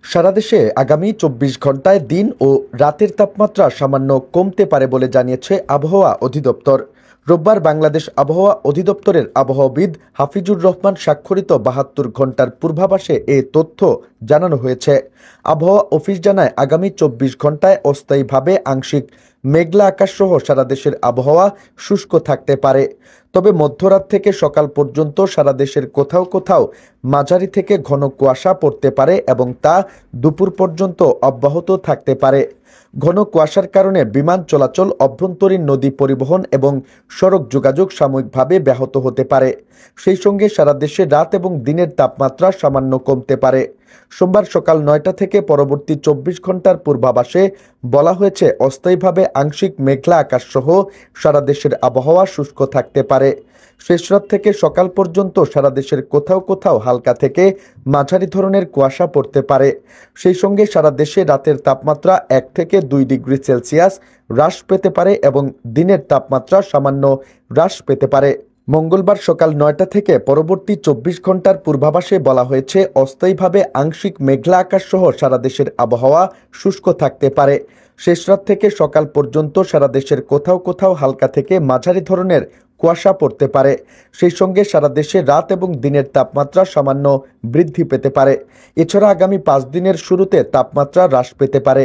সারা দেশে আগামী ২৪ ঘন্টায় দিন ও রাতের তাপমাত্রা সামান্য কমতে পারে বলে জানিয়েছে আবহাওয়া অধিদপ্তর। রোববার বাংলাদেশ আবহাওয়া অধিদপ্তরের আবহাওয়াবিদ হাফিজুর রহমান স্বাক্ষরিত ৭২ ঘন্টার পূর্বাভাসে এ তথ্য জানানো হয়েছে। আবহাওয়া অফিস জানায়, আগামী ২৪ ঘন্টায় অস্থায়ীভাবে আংশিক মেঘলা আকাশ সহ সারা দেশের আবহাওয়া শুষ্ক থাকতে পারে। তবে মধ্যরাত থেকে সকাল পর্যন্ত সারা দেশের কোথাও কোথাও মাঝারি থেকে ঘন কুয়াশা পড়তে পারে এবং তা দুপুর পর্যন্ত অব্যাহত থাকতে পারে। ঘন কুয়াশার কারণে বিমান চলাচল, অভ্যন্তরীণ নদী পরিবহন এবং সড়ক যোগাযোগ সাময়িকভাবে ব্যাহত হতে পারে। সেই সঙ্গে সারা দেশে রাত এবং দিনের তাপমাত্রা সামান্য কমতে পারে। সোমবার সকাল ৯টা থেকে পরবর্তী ২৪ ঘন্টার পূর্বাভাসে বলা হয়েছে, অস্থায়ীভাবে আংশিক মেঘলা আকাশ সহ সারা দেশের আবহাওয়া শুষ্ক থাকতে পারে। শেষ রাত থেকে সকাল পর্যন্ত সারা দেশের কোথাও কোথাও হালকা থেকে মাঝারি ধরনের কুয়াশা পড়তে পারে। সেই সঙ্গে সারা দেশে রাতের তাপমাত্রা ১ থেকে ২ ডিগ্রি সেলসিয়াস হ্রাস পেতে পারে এবং দিনের তাপমাত্রা সামান্য হ্রাস পেতে পারে। মঙ্গলবার সকাল ৯টা থেকে পরবর্তী ২৪ ঘন্টার পূর্বাভাসে বলা হয়েছে, অস্থায়ীভাবে আংশিক মেঘলা আকাশ সহ সারা দেশের আবহাওয়া শুষ্ক থাকতে পারে। শেষ রাত থেকে সকাল পর্যন্ত সারা দেশের কোথাও কোথাও হালকা থেকে মাঝারি ধরনের কুয়াশা পড়তে পারে। সেই সঙ্গে সারা দেশে রাত এবং দিনের তাপমাত্রা সামান্য বৃদ্ধি পেতে পারে। এছাড়া আগামী ৫ দিনের শুরুতে তাপমাত্রা হ্রাস পেতে পারে।